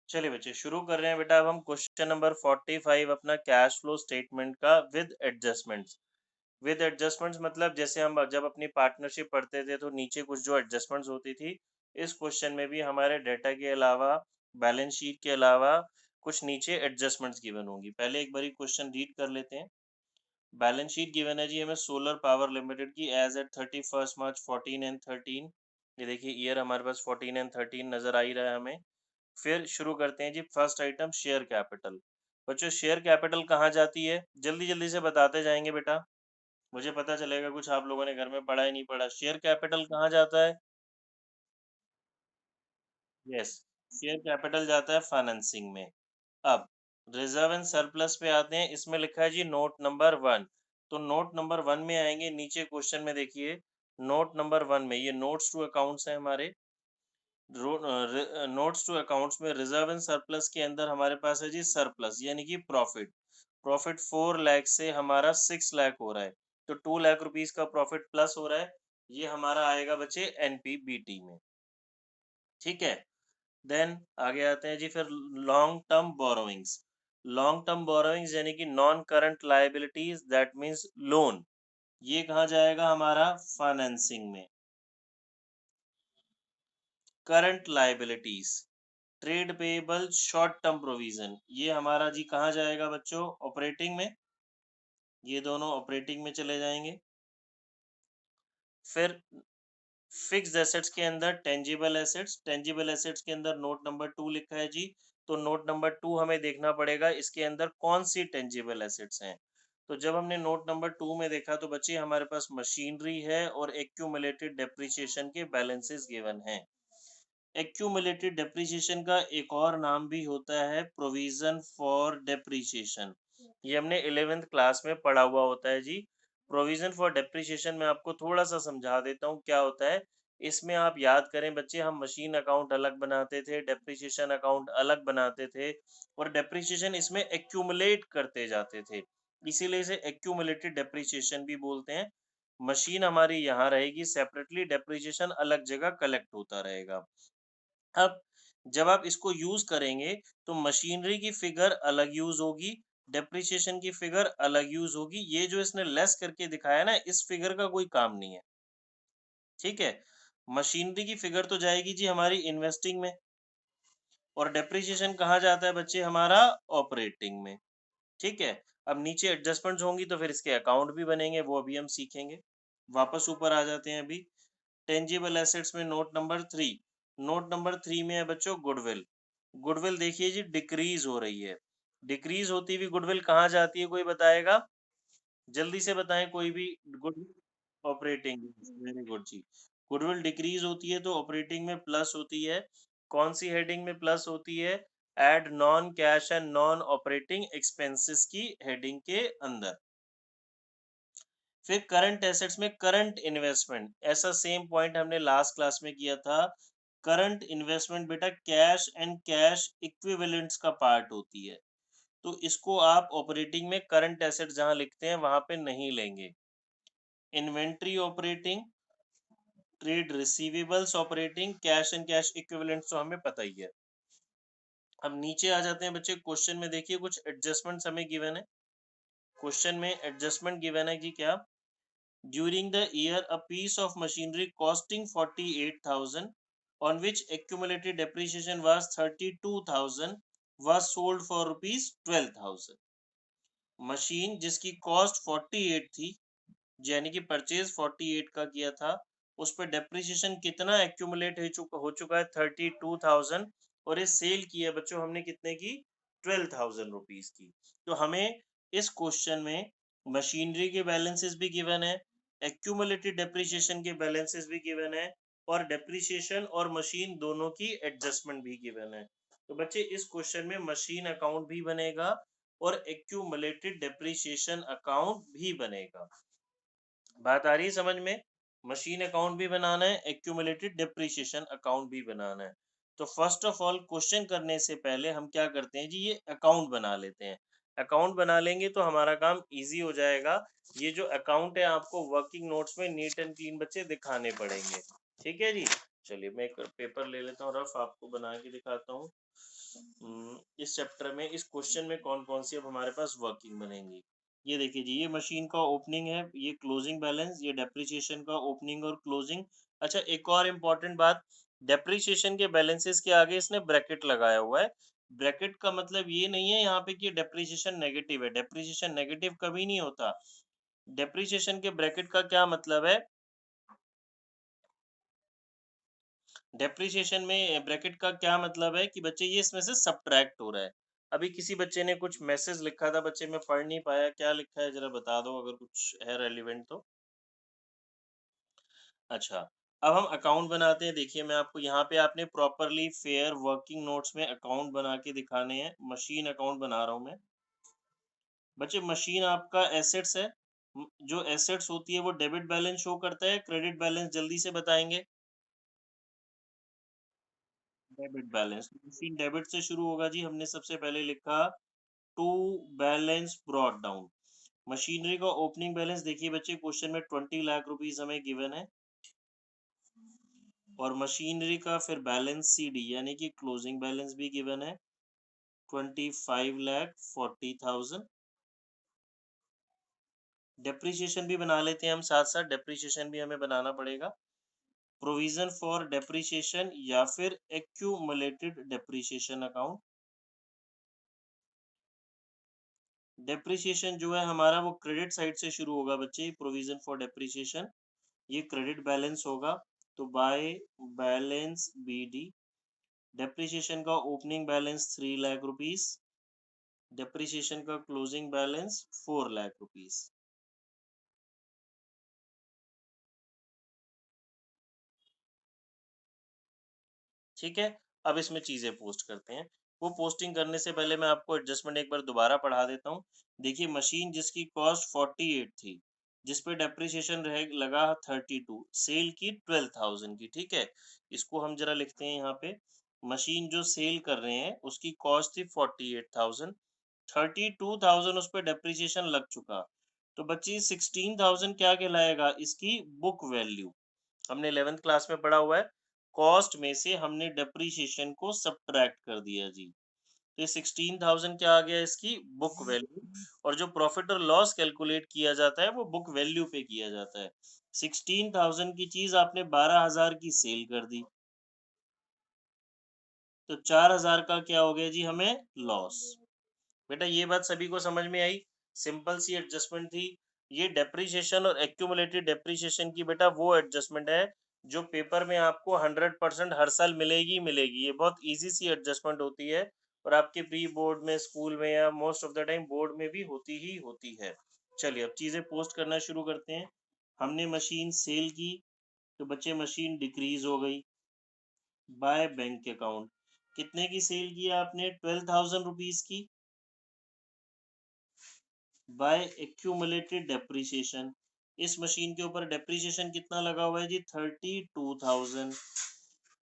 चलिए बच्चे शुरू कर रहे हैं बेटा। अब हम क्वेश्चन नंबर 45 अपना कैश फ्लो स्टेटमेंट का विद एडजस्टमेंट्स। विद एडजस्टमेंट्स मतलब जैसे हम जब अपनी पार्टनरशिप पढ़ते थे तो नीचे कुछ जो एडजस्टमेंट्स होती थी, इस क्वेश्चन में भी हमारे डाटा के अलावा, बैलेंस शीट के अलावा कुछ नीचे एडजस्टमेंट्स गिवन होंगी। पहले एक बारी क्वेश्चन रीड कर लेते हैं। बैलेंस शीट गिवन है जी हमें सोलर पावर लिमिटेड की एज एट 31 मार्च 14 एंड 13। ये देखिए ईयर हमारे पास 14 एंड 13 नजर आ ही रहा है हमें। फिर शुरू करते हैं जी। First item share capital. बच्चों शेयर कैपिटल कहाँ जाती है, जल्दी जल्दी से बताते जाएंगे बेटा, मुझे पता चलेगा कुछ आप लोगों ने घर में पढ़ा ही नहीं पढ़ा। शेयर कैपिटल कहाँ जाता है? यस, शेयर कैपिटल जाता है फाइनेंसिंग में। अब रिजर्व एंड सरप्लस पे आते हैं। इसमें लिखा है जी नोट नंबर 1। तो नोट नंबर 1 में आएंगे, नीचे क्वेश्चन में देखिए नोट नंबर 1 में ये नोट्स टू अकाउंट्स है हमारे। नोट्स टू अकाउंट्स में रिजर्व एंड सरप्लस के अंदर हमारे पास है जी सरप्लस यानी कि प्रॉफिट। प्रॉफिट 4 लाख से हमारा 6 लाख हो रहा है, तो 2 लाख रुपीस का प्रॉफिट प्लस हो रहा है। ये हमारा आएगा बच्चे एनपीबीटी में। ठीक है। देन आगे आते हैं जी। फिर long term borrowings. Long term borrowings यानी कि non current liabilities that means loan, ये कहाँ जाएगा हमारा फाइनेंसिंग में। Current liabilities, trade payable, short term provision, ये हमारा जी कहाँ जाएगा बच्चों? ऑपरेटिंग में। ये दोनों ऑपरेटिंग में चले जाएंगे। फिर फिक्स्ड एसेट्स के अंदर टेंजिबल एसेट्स। टेंजिबल एसेट्स के अंदर नोट नंबर 2 लिखा है जी। तो नोट नंबर 2 हमें देखना पड़ेगा इसके अंदर कौन सी टेंजिबल एसेट्स हैं। तो जब हमने नोट नंबर 2 में देखा तो बच्चे हमारे पास मशीनरी है और एक्यूमुलेटेड डेप्रिसिएशन के बैलेंसेस गिवन हैं। एक्यूमुलेटेड डेप्रिसिएशन का एक और नाम भी होता है प्रोविजन फॉर डेप्रिसिएशन। ये हमने 11th क्लास में पढ़ा हुआ होता है जी। प्रोविजन फॉर डेप्रिसिएशन में आपको थोड़ा सा समझा देता हूँ क्या होता है। इसमें आप याद करें बच्चे, हम मशीन अकाउंट अलग बनाते थे, डेप्रिसिएशन अकाउंट अलग बनाते थे, और डेप्रिसिएशन इसमें एक्यूमुलेट करते जाते थे, इसीलिए इसे एक्यूमुलेटेड डेप्रिसिएशन भी बोलते हैं। मशीन हमारी यहाँ रहेगी सेपरेटली, डेप्रिसिएशन अलग जगह कलेक्ट होता रहेगा। अब जब आप इसको यूज करेंगे तो मशीनरी की फिगर अलग यूज होगी, डेप्रिसिएशन की फिगर अलग यूज होगी। ये जो इसने लेस करके दिखाया ना, इस फिगर का कोई काम नहीं है। ठीक है। मशीनरी की फिगर तो जाएगी जी हमारी इन्वेस्टिंग में, और डेप्रिसिएशन कहाँ जाता है बच्चे? हमारा ऑपरेटिंग में। ठीक है। अब नीचे एडजस्टमेंट्स होंगी तो फिर इसके अकाउंट भी बनेंगे, वो अभी हम सीखेंगे। वापस ऊपर आ जाते हैं अभी। टेंजिबल एसेट्स में नोट नंबर 3। नोट नंबर 3 में है बच्चों गुडविल। गुडविल देखिए जी डिक्रीज हो रही है। डिक्रीज होती हुई गुडविल कहाँ जाती है, कोई बताएगा? जल्दी से बताएं कोई भी। Goodwill operating. वेरी गुड जी। गुडविल डिक्रीज होती है तो ऑपरेटिंग में प्लस होती है। कौन सी हेडिंग में प्लस होती है? Add non cash and non operating expenses की हेडिंग के अंदर। फिर करंट एसेट्स में करंट इन्वेस्टमेंट, ऐसा सेम पॉइंट हमने लास्ट क्लास में किया था। करंट इन्वेस्टमेंट बेटा कैश एंड कैश इक्विवेलेंट्स का पार्ट होती है, तो इसको आप ऑपरेटिंग में करंट एसेट जहां लिखते हैं वहां पे नहीं लेंगे। Inventory operating, trade receivables operating, cash and cash equivalents तो हमें पता ही है। अब नीचे आ जाते हैं बच्चे। क्वेश्चन में देखिए कुछ एडजस्टमेंट्स हमें गिवन है। क्वेश्चन में एडजस्टमेंट गिवन है कि क्या? During the year, a piece of machinery costing 48,000, on which accumulated depreciation was 32,000, was sold for rupees 12,000. Machine जिसकी कॉस्ट 48 थी, यानी कि परचेज 48 का किया था, उस पर डेप्रिसिएशन कितना एक्यूमुलेट हो चुका है? 32,000। और ये सेल की है बच्चों हमने कितने की? 12,000 रुपीज की। तो हमें इस क्वेश्चन में मशीनरी के बैलेंसेस भी गिवन है, एक्यूमुलेटेड डेप्रिसिएशन के बैलेंसेस भी गिवन है, और डेप्रिसिएशन और मशीन दोनों की एडजस्टमेंट भी गिवन है। तो बच्चे इस क्वेश्चन में मशीन अकाउंट भी बनेगा और एक्यूमुलेटेड डेप्रिसिएशन अकाउंट भी बनेगा। बात आ रही है समझ में? मशीन अकाउंट भी बनाना है, एक्यूमुलेटेड डेप्रिसिएशन अकाउंट भी बनाना है। तो फर्स्ट ऑफ ऑल क्वेश्चन करने से पहले हम क्या करते हैं जी, ये अकाउंट बना लेते हैं। अकाउंट बना लेंगे तो हमारा काम इजी हो जाएगा। ये जो अकाउंट है आपको वर्किंग नोट्स में नीट एंड क्लीन बच्चे दिखाने पड़ेंगे। ठीक है जी। चलिए मैं एक पेपर ले लेता हूँ रफ, आपको बना के दिखाता हूँ। इस चैप्टर में इस क्वेश्चन में कौन कौन सी अब हमारे पास वर्किंग बनेंगी। ये देखिए जी, ये मशीन का ओपनिंग है, ये क्लोजिंग बैलेंस, ये डेप्रिसिएशन का ओपनिंग और क्लोजिंग। अच्छा, एक और इम्पोर्टेंट बात, डेप्रिसिएशन के बैलेंसेस के आगे इसने ब्रैकेट लगाया हुआ है। ब्रैकेट का मतलब ये नहीं है यहाँ पे कि डेप्रिसिएशन नेगेटिव है, डेप्रिसिएशन नेगेटिव कभी नहीं होता। डेप्रिसिएशन के ब्रैकेट का क्या मतलब है, डेप्रिसिएशन में ब्रैकेट का क्या मतलब है कि बच्चे ये इसमें से सब्ट्रैक्ट हो रहा है। अभी किसी बच्चे ने कुछ मैसेज लिखा था, बच्चे मैं पढ़ नहीं पाया, क्या लिखा है जरा बता दो अगर कुछ है रेलिवेंट तो। अच्छा, अब हम अकाउंट बनाते हैं। देखिए मैं आपको यहाँ पे आपने प्रॉपरली फेयर वर्किंग नोट्स में अकाउंट बना के दिखाने हैं। मशीन अकाउंट बना रहा हूँ मैं। बच्चे मशीन आपका एसेट्स है। जो एसेट्स होती है वो डेबिट बैलेंस शो करता है, क्रेडिट बैलेंस जल्दी से बताएंगे। डेबिट बैलेंस, मशीन डेबिट से शुरू होगा जी। हमने सबसे पहले लिखा to balance brought down. Machinery का ओपनिंग बैलेंस देखिए बच्चे, क्वेश्चन में 20 लाख रुपीज हमें गिवन है, और मशीनरी का फिर बैलेंस सीडी यानी कि क्लोजिंग बैलेंस भी गिवन है 25,40,000। डेप्रिसिएशन भी बना लेते हैं हम साथ साथ, डेप्रिसिएशन भी हमें बनाना पड़ेगा। प्रोविजन फॉर डेप्रिसिएशन या फिर एक्यूमुलेटेड डेप्रिसिएशन अकाउंट। डेप्रिसिएशन जो है हमारा वो क्रेडिट साइड से शुरू होगा बच्चे, प्रोविजन फॉर डेप्रिसिएशन, ये क्रेडिट बैलेंस होगा, तो बाय बैलेंस बीडी। डेप्रिसिएशन का opening balance 3 lakh rupees, depreciation का क्लोजिंग बैलेंस 4 लाख रुपीज। ठीक है, अब इसमें चीजें पोस्ट करते हैं। वो पोस्टिंग करने से पहले मैं आपको एडजस्टमेंट एक बार दोबारा पढ़ा देता हूँ। देखिए मशीन जिसकी कॉस्ट 48 थी, जिस पे डेप्रिसिएशन रह लगा 32, सेल की 12,000 की, ठीक है। इसको हम जरा लिखते हैं यहाँ पे। मशीन जो सेल कर रहे हैं उसकी कॉस्ट थी 48,000, 32,000 उस पर डेप्रिसिएशन लग चुका, तो बच्ची 16,000 क्या कहलाएगा, इसकी बुक वैल्यू। हमने 11th क्लास में पढ़ा हुआ है, कॉस्ट में से हमने डेप्रिसिएशन को सब्ट्रैक्ट कर दिया जी, तो ये 16,000 क्या आ गया, इसकी बुक वैल्यू। और जो प्रॉफिट और लॉस कैलकुलेट किया जाता है वो बुक वैल्यू पे किया जाता है। 16,000 की चीज आपने 12,000 की सेल कर दी, तो 4,000 का क्या हो गया जी हमें लॉस। बेटा ये बात सभी को समझ में आई, सिंपल सी एडजस्टमेंट थी। ये डेप्रिसिएशन और एक्यूमुलेटेड डेप्रिसिएशन की बेटा वो एडजस्टमेंट है जो पेपर में आपको 100% हर साल मिलेगी मिलेगी। ये बहुत इजी सी एडजस्टमेंट होती है, और आपके प्री बोर्ड में, स्कूल में या most of the time board में भी होती ही होती है। चलिए अब चीजें पोस्ट करना शुरू करते हैं। हमने मशीन सेल की, तो बच्चे मशीन डिक्रीज हो गई बाय बैंक अकाउंट। कितने की सेल की आपने, 12,000 रुपीज की, बाय एक्यूमुलेटेड डेप्रिसिएशन। इस मशीन के ऊपर डेप्रिसिएशन कितना लगा हुआ है जी, 32,000।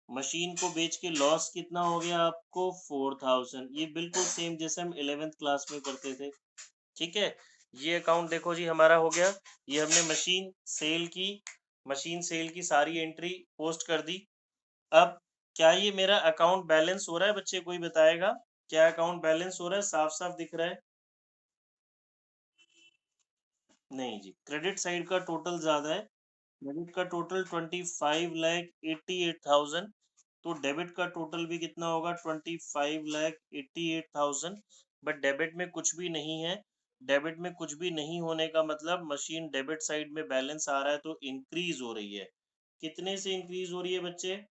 मशीन को बेच के लॉस कितना हो गया आपको, 4,000। ये बिल्कुल सेम जैसे हम 11th क्लास में करते थे, ठीक है। ये अकाउंट देखो जी हमारा हो गया। ये हमने मशीन सेल की, मशीन सेल की सारी एंट्री पोस्ट कर दी। अब क्या ये मेरा अकाउंट बैलेंस हो रहा है बच्चे, कोई बताएगा क्या अकाउंट बैलेंस हो रहा है, साफ साफ दिख रहा है। नहीं जी, क्रेडिट साइड का टोटल ज्यादा है। क्रेडिट का टोटल 25,88,000, तो डेबिट का टोटल भी कितना होगा, 25,88,000। बट डेबिट में कुछ भी नहीं है। डेबिट में कुछ भी नहीं होने का मतलब मशीन डेबिट साइड में बैलेंस आ रहा है तो इंक्रीज हो रही है। कितने से इंक्रीज हो रही है बच्चे,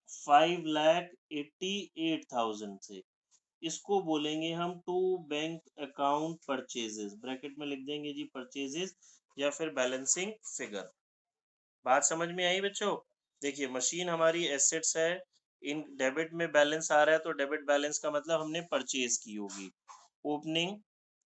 5,88,000 से। इसको बोलेंगे हम to bank account purchases, bracket में लिख देंगे जी परचेजेस, या फिर बैलेंसिंग फिगर। बात समझ में आई बच्चों। देखिए मशीन हमारी एसेट्स है, इन डेबिट में बैलेंस आ रहा है तो डेबिट बैलेंस का मतलब हमने परचेज की होगी। ओपनिंग,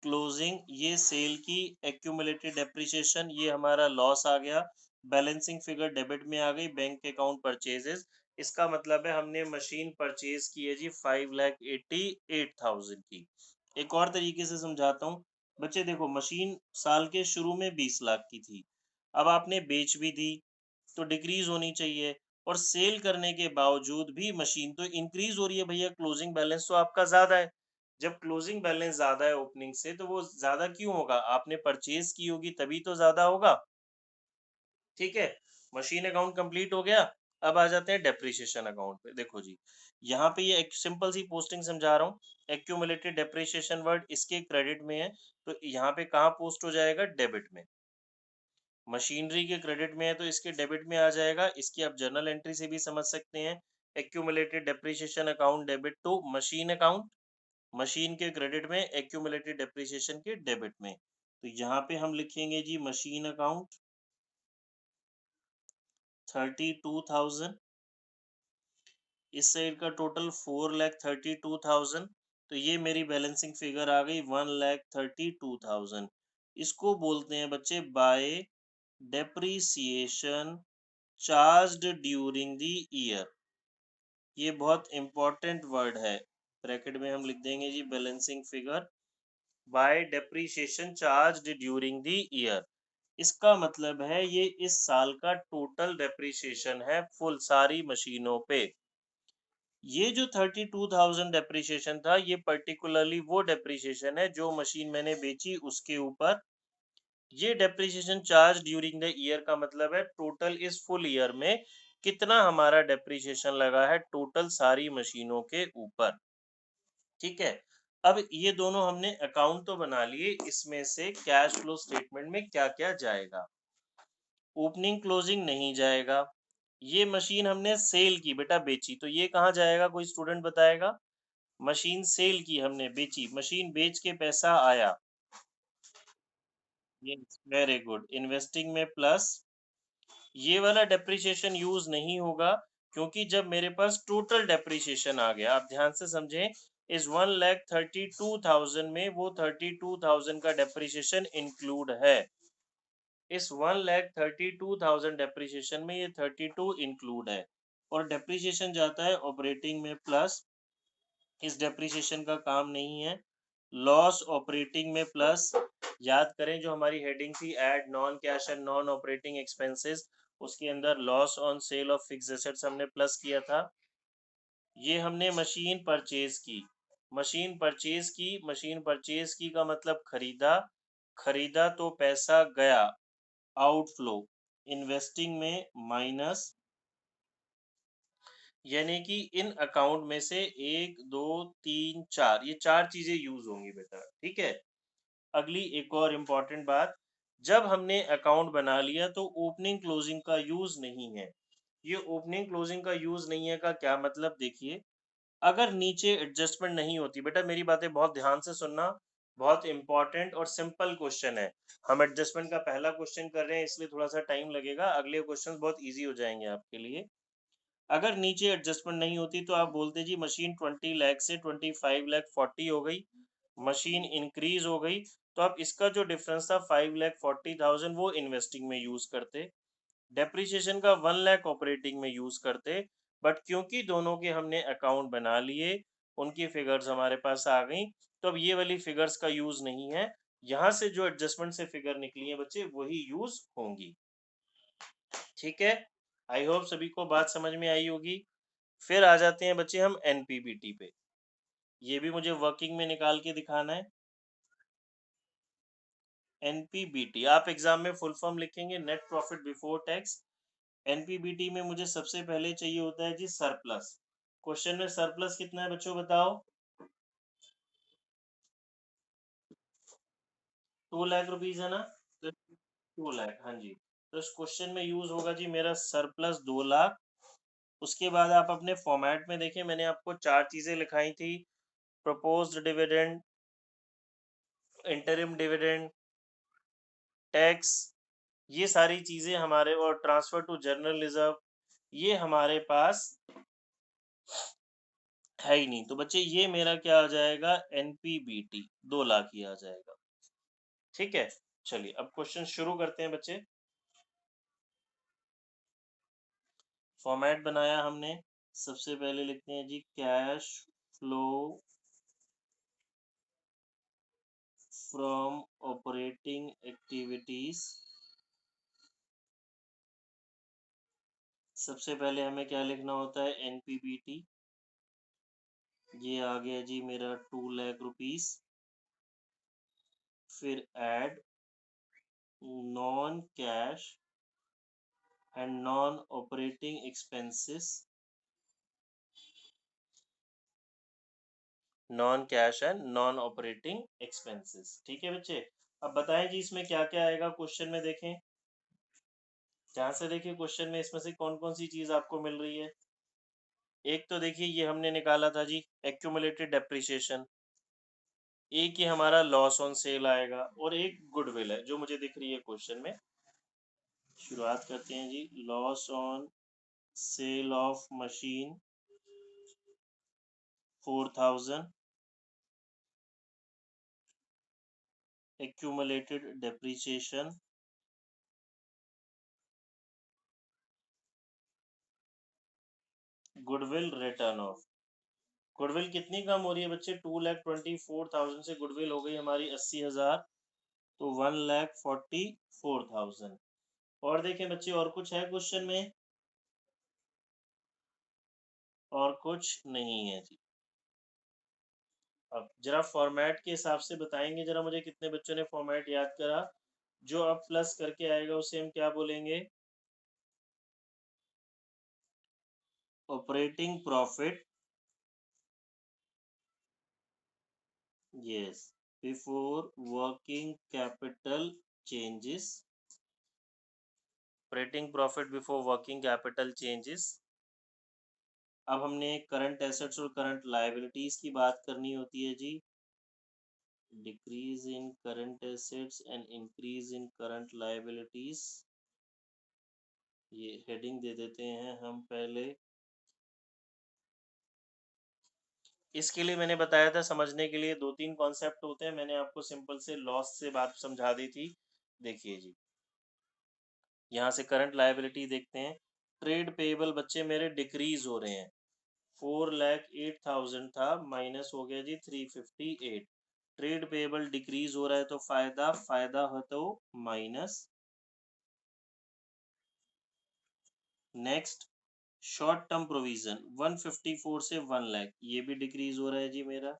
क्लोजिंग ये सेल की, एक्यूमुलेटेड डेप्रिसिएशन ये हमारा लॉस आ गया, बैलेंसिंग फिगर डेबिट में आ गई, बैंक अकाउंट परचेजेस। इसका मतलब है हमने मशीन परचेज की है जी 5,88,000 की। एक और तरीके से समझाता हूँ बच्चे, देखो मशीन साल के शुरू में 20 लाख की थी, अब आपने बेच भी दी तो डिक्रीज होनी चाहिए, और सेल करने के बावजूद भी मशीन तो इंक्रीज हो रही है भैया, क्लोजिंग बैलेंस तो आपका ज्यादा है। जब क्लोजिंग बैलेंस ज्यादा है ओपनिंग से, तो वो ज्यादा क्यों होगा? आपने परचेज की होगी तभी तो ज्यादा होगा। ठीक है, मशीन अकाउंट कंप्लीट हो गया। अब आ जाते हैं डेप्रिसिएशन अकाउंट पे। देखो जी, यहाँ पे ये एक सिंपल सी पोस्टिंग समझा रहा हूँ। एक्यूमुलेटेड डेप्रिसिएशन वर्ड इसके क्रेडिट में है, तो यहाँ पे कहाँ पोस्ट हो जाएगा? डेबिट में। मशीनरी के क्रेडिट में है तो इसके डेबिट में आ जाएगा। इसकी आप जर्नल एंट्री से भी समझ सकते हैं। Accumulated depreciation account debit to machine account, machine के क्रेडिट में, एक्यूमुलेटेड डेप्रिसिएशन के डेबिट में। तो यहाँ पे हम लिखेंगे जी मशीन अकाउंट 32,000, इस साइड का टोटल 4,32,000। तो ये मेरी बैलेंसिंग फिगर आ गई 1,32,000। इसको बोलते हैं बच्चे by depreciation charged during the year. ये बहुत इंपॉर्टेंट वर्ड है। ब्रैकेट में हम लिख देंगे जी balancing figure by depreciation charged during the year. इसका मतलब है ये इस साल का टोटल डेप्रीसिएशन है फुल सारी मशीनों पे। ये जो 32,000 डेप्रिसिएशन था, ये पर्टिकुलरली वो डेप्रिसिएशन है जो मशीन मैंने बेची उसके ऊपर। ये depreciation charge during the year का मतलब है टोटल इस फुल ईयर में कितना हमारा डेप्रिसिएशन लगा है टोटल सारी मशीनों के ऊपर। ठीक है, अब ये दोनों हमने अकाउंट तो बना लिए, इसमें से कैश फ्लो स्टेटमेंट में क्या क्या जाएगा? ओपनिंग क्लोजिंग नहीं जाएगा। ये मशीन हमने सेल की बेटा, बेची, तो ये कहाँ जाएगा? कोई स्टूडेंट बताएगा। मशीन सेल की हमने, बेची, मशीन बेच के पैसा आया। यस, वेरी गुड, इन्वेस्टिंग में प्लस। ये वाला डेप्रिसिएशन यूज नहीं होगा क्योंकि जब मेरे पास टोटल डेप्रिसिएशन आ गया, आप ध्यान से समझें, इस 1,32,000 में वो 32,000 का डेप्रिसिएशन इंक्लूड है। इस 1,32,000 डेप्रिसिएशन में ये 32 इंक्लूड है। और डेप्रिसिएशन जाता है ऑपरेटिंग में प्लस, इस डेप्रिसिएशन का काम नहीं है। लॉस ऑपरेटिंग में प्लस, याद करें जो हमारी हेडिंग थी add non cash and non operating expenses, उसके अंदर loss on sale of fixed assets हमने प्लस किया था। ये हमने मशीन परचेज की, मशीन परचेज की, मशीन परचेज की का मतलब खरीदा, खरीदा तो पैसा गया, आउटफ्लो, इन्वेस्टिंग में माइनस, यानी कि इन अकाउंट में से 1, 2, 3, 4, ये 4 चीजें यूज होंगी बेटा। ठीक है, अगली एक और इम्पोर्टेंट बात, जब हमने अकाउंट बना लिया तो ओपनिंग क्लोजिंग का यूज नहीं है। ये ओपनिंग क्लोजिंग का यूज नहीं है का क्या मतलब? देखिए, अगर नीचे एडजस्टमेंट नहीं होती, बेटा मेरी बातें बहुत ध्यान से सुनना, बहुत इंपॉर्टेंट और सिंपल क्वेश्चन है। हम एडजस्टमेंट का पहला क्वेश्चन कर रहे हैं इसलिए थोड़ा सा टाइम लगेगा, अगले क्वेश्चन बहुत इजी हो जाएंगे आपके लिए। अगर नीचे एडजस्टमेंट नहीं होती तो आप बोलते जी मशीन 20 लाख से 25,40,000 हो गई, मशीन इंक्रीज हो गई, तो आप इसका जो डिफरेंस था 5,40,000 वो इन्वेस्टिंग में यूज करते, डेप्रिसिएशन का 1 लाख ऑपरेटिंग में यूज करते। बट क्योंकि दोनों के हमने अकाउंट बना लिए, उनकी फिगर्स हमारे पास आ गई, तो अब ये वाली फिगर्स का यूज नहीं है। यहाँ से जो एडजस्टमेंट से फिगर निकली है बच्चे वही यूज होंगी। ठीक है, आई होप सभी को बात समझ में आई होगी। फिर आ जाते हैं बच्चे हम एनपीबीटी पे। ये भी मुझे वर्किंग में निकाल के दिखाना है। एनपीबीटी आप एग्जाम में फुल फॉर्म लिखेंगे, net profit before tax. NPBT में मुझे सबसे पहले चाहिए होता है जी सरप्लस। क्वेश्चन में सरप्लस कितना है बच्चों बताओ? 2 लाख रुपीज है ना, तो 2 लाख, हाँ जी। तो इस क्वेश्चन में यूज होगा जी मेरा सरप्लस 2 लाख। उसके बाद आप अपने फॉर्मेट में देखें, मैंने आपको 4 चीजें लिखाई थी, proposed dividend, interim dividend, tax, ये सारी चीजें हमारे, और ट्रांसफर टू जनरल रिजर्व, ये हमारे पास है ही नहीं। तो बच्चे ये मेरा क्या आ जाएगा? एनपीबीटी 2 लाख ही आ जाएगा। ठीक है, चलिए अब क्वेश्चन शुरू करते हैं बच्चे। फॉर्मेट बनाया हमने, सबसे पहले लिखते हैं जी cash flow from operating activities सबसे पहले हमें क्या लिखना होता है, एनपीबीटी। ये आ गया जी मेरा 2 लाख रुपीस। फिर add non cash and non operating expenses, non cash and non operating expenses. ठीक है बच्चे, अब बताएं जी इसमें क्या क्या आएगा क्वेश्चन में। देखें, जहां से देखिए क्वेश्चन में इसमें से कौन कौन सी चीज आपको मिल रही है। एक तो देखिए ये हमने निकाला था जी एक्यूमुलेटेड डेप्रिसिएशन, एक ये हमारा लॉस ऑन सेल आएगा, और एक गुडविल है जो मुझे दिख रही है क्वेश्चन में। शुरुआत करते हैं जी, loss on sale of machine 4000, accumulated depreciation, goodwill return off. Goodwill कितनी कम हो रही है बच्चे, 2,24,000 से गुडविल हो गई हमारी 80,000, तो 1,44,000। और देखें बच्चे और कुछ है क्वेश्चन में, और कुछ नहीं है जी। अब जरा फॉर्मेट के हिसाब से बताएंगे जरा मुझे, कितने बच्चों ने फॉर्मेट याद करा। जो अब प्लस करके आएगा उसे हम क्या बोलेंगे, operating profit. Yes, before working capital changes, operating profit before working capital changes. अब हमने करंट एसेट्स और करंट लायबिलिटीज की बात करनी होती है जी। Decrease in current assets and increase in current liabilities, ये हेडिंग दे देते हैं हम पहले। इसके लिए मैंने बताया था, समझने के लिए 2-3 कॉन्सेप्ट होते हैं, मैंने आपको सिंपल से लॉस से बात समझा दी थी। देखिए जी, यहाँ से करंट लायबिलिटी देखते हैं। ट्रेड पेएबल बच्चे मेरे डिक्रीज हो रहे हैं, 4,08,000 था, माइनस हो गया जी 358। ट्रेड पेएबल डिक्रीज हो रहा है तो फायदा, फायदा हो तो minus. Next, short term provision 154 से 1 लाख, ये भी डिक्रीज हो रहा है जी मेरा।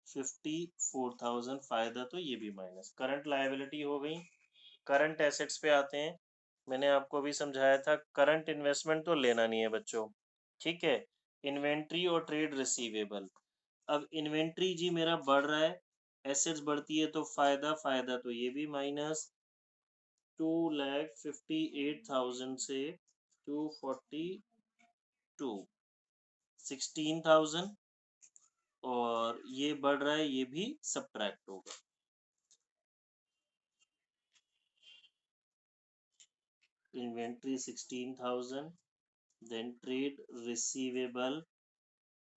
54,000 फायदा, तो ये भी माइनस। करंट लायबिलिटी हो गई। करंट एसेट्स पे आते हैं। मैंने आपको भी समझाया था, करंट इन्वेस्टमेंट तो लेना नहीं है बच्चों, ठीक है। इन्वेंट्री और ट्रेड रिसीवेबल। अब इन्वेंट्री जी मेरा बढ़ रहा है, एसेट्स बढ़ती है तो फायदा, फायदा तो ये भी माइनस। 2,58,000 से 242, 16,000, और ये बढ़ रहा है, ये भी सब्ट्रैक्ट होगा। इन्वेंट्री 16,000, देन ट्रेड रिसीवेबल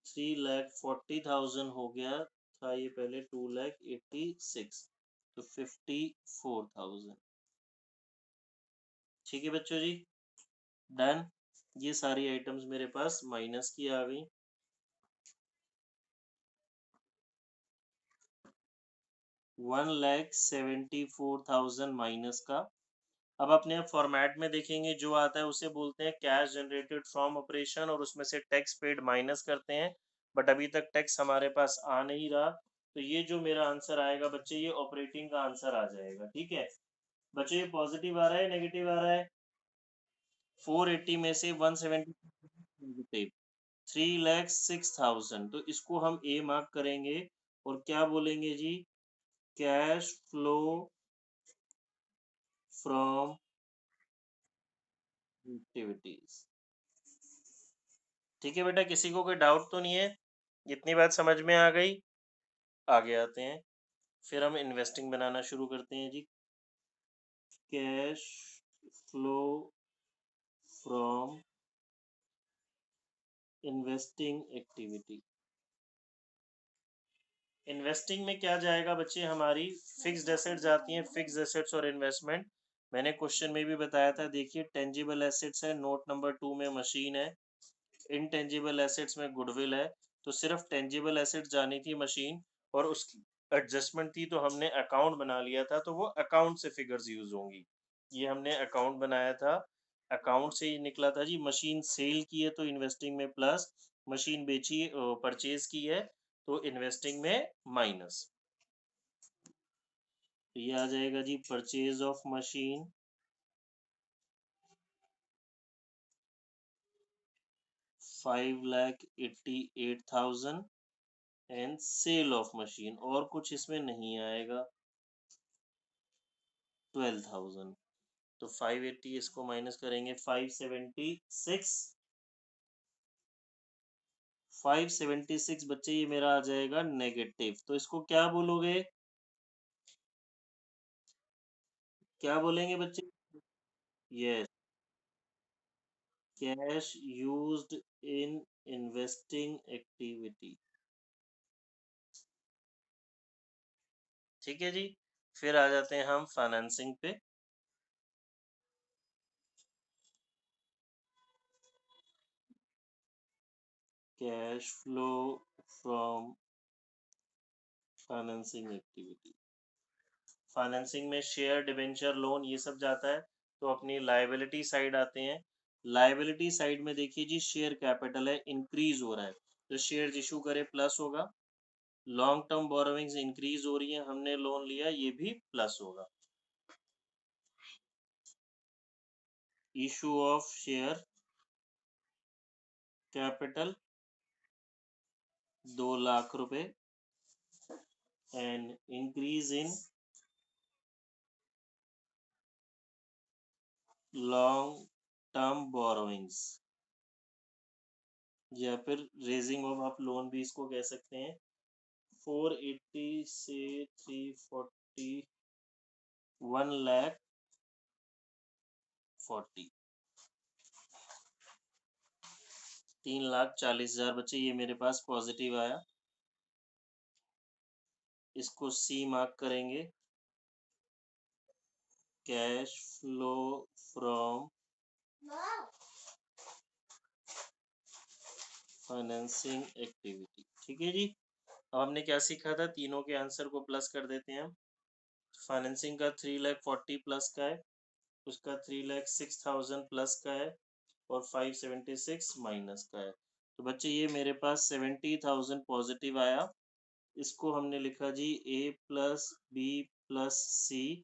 3,40,000 हो गया था ये पहले, 2,86, तो 54,000। ठीक है बच्चों जी, डन। ये सारी आइटम्स मेरे पास माइनस की आ गई। 1,74,000 माइनस का। अब अपने फॉर्मेट में देखेंगे, जो आता है उसे बोलते हैं कैश जनरेटेड फ्रॉम ऑपरेशन, और उसमें से टैक्स पेड माइनस करते हैं। बट अभी तक टैक्स हमारे पास आ नहीं रहा, तो ये जो मेरा आंसर आएगा बच्चे, ये ऑपरेटिंग का आंसर आ जाएगा। ठीक है बच्चे, ये पॉजिटिव आ रहा है नेगेटिव आ रहा है, 480 में से 170 नेगेटिव, 3,06,000, तो इसको हम ए मार्क करेंगे। और क्या बोलेंगे जी, कैश फ्लो फ्रॉम एक्टिविटीज। ठीक है बेटा, किसी को कोई डाउट तो नहीं है, इतनी बात समझ में आ गई। आगे आते हैं, फिर हम इन्वेस्टिंग बनाना शुरू करते हैं जी। Cash flow from investing activity. Investing में क्या जाएगा बच्चे, हमारी फिक्स्ड एसेट्स आती हैं, फिक्स्ड एसेट्स और इन्वेस्टमेंट। मैंने क्वेश्चन में भी बताया था, देखिए टेंजिबल एसेट्स है, नोट नंबर 2 में मशीन है, इनटेंजिबल एसेट्स में गुडविल है, तो सिर्फ टेंजिबल एसेट्स जानी थी मशीन, और उस एडजस्टमेंट थी तो हमने अकाउंट बना लिया था, तो वो अकाउंट से फिगर्स यूज होंगी। ये हमने अकाउंट बनाया था, अकाउंट से ही निकला था जी। मशीन सेल की है तो इन्वेस्टिंग में प्लस, मशीन बेची परचेज की है तो इन्वेस्टिंग में माइनस। तो ये आ जाएगा जी purchase of machine 5,88,000 and sale of machine, और कुछ इसमें नहीं आएगा, 12,000। तो 580 इसको माइनस करेंगे, 576 बच्चे ये मेरा आ जाएगा नेगेटिव। तो इसको क्या बोलोगे, क्या बोलेंगे बच्चे? Yes, cash used in investing activity. ठीक है जी। फिर आ जाते हैं हम फाइनेंसिंग पे। Cash flow from financing activity. Financing में शेयर, डिबेंचर, लोन ये सब जाता है। तो अपनी लायबिलिटी साइड आते हैं। लायबिलिटी साइड में देखिए जी, शेयर कैपिटल है, इंक्रीज हो रहा है, तो शेयर इशू करे प्लस होगा। लॉन्ग टर्म बोरोविंग्स इंक्रीज हो रही है, हमने लोन लिया, ये भी प्लस होगा। Issue of share capital 2 lakh रुपए and increase in long term borrowings, या फिर रेजिंग ऑफ, आप लोन भी इसको कह सकते हैं। 480 से 340, 1,40,000, 3,40,000 बच्चे ये मेरे पास पॉजिटिव आया। इसको सी मार्क करेंगे। Cash flow from financing activity. ठीक है जी। अब हमने क्या सीखा था, तीनों के आंसर को प्लस कर देते हैं हम। फाइनेंसिंग का 3,40,000 प्लस का है, उसका 3,06,000 प्लस का है, और 576 माइनस का है। तो बच्चे ये मेरे पास 70,000 पॉजिटिव आया। इसको हमने लिखा जी A plus B plus C,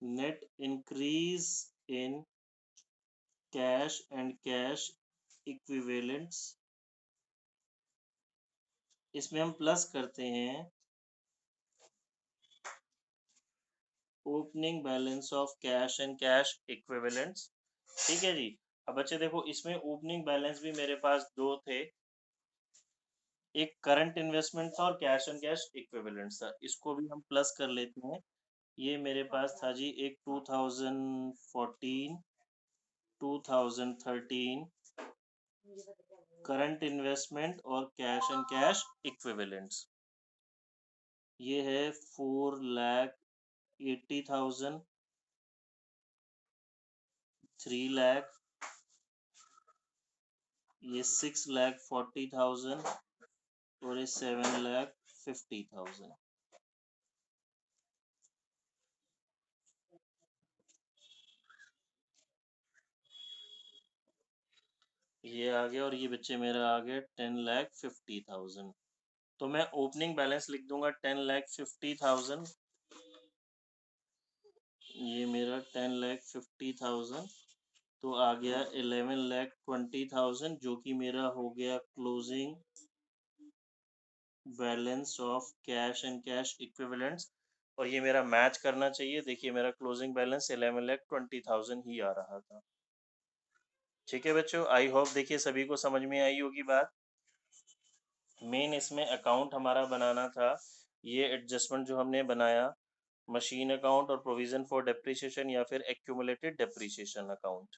net increase in cash and cash equivalents. इसमें हम प्लस करते हैं opening balance of cash and cash equivalents. ठीक है जी। अब बच्चे देखो, इसमें ओपनिंग बैलेंस भी मेरे पास दो थे, एक करंट इन्वेस्टमेंट था और कैश एंड कैश इक्विवेलेंट्स था। इसको भी हम प्लस कर लेते हैं। ये मेरे पास था जी एक 2014, 2013 करंट इन्वेस्टमेंट और कैश एंड कैश इक्विवेलेंट्स। ये है 4,80,000, 3,00,000, ये 6,40,000 और ये 7,50,000। ये आ गया, और ये बच्चे मेरा आ गया 10,50,000। तो मैं ओपनिंग बैलेंस लिख दूंगा 10,50,000। ये मेरा 10,50,000 तो आ गया 11,20,000, जो कि मेरा हो गया closing balance of cash and cash equivalents. और ये मेरा मैच करना चाहिए। देखिए मेरा क्लोजिंग बैलेंस 11,20,000 ही आ रहा था। ठीक है बच्चों, आई होप देखिए सभी को समझ में आई होगी बात। मेन इसमें अकाउंट हमारा बनाना था, ये एडजस्टमेंट जो हमने बनाया, मशीन अकाउंट और प्रोविजन फॉर डेप्रिसिएशन या फिर एक्यूमुलेटेड डेप्रिसिएशन अकाउंट।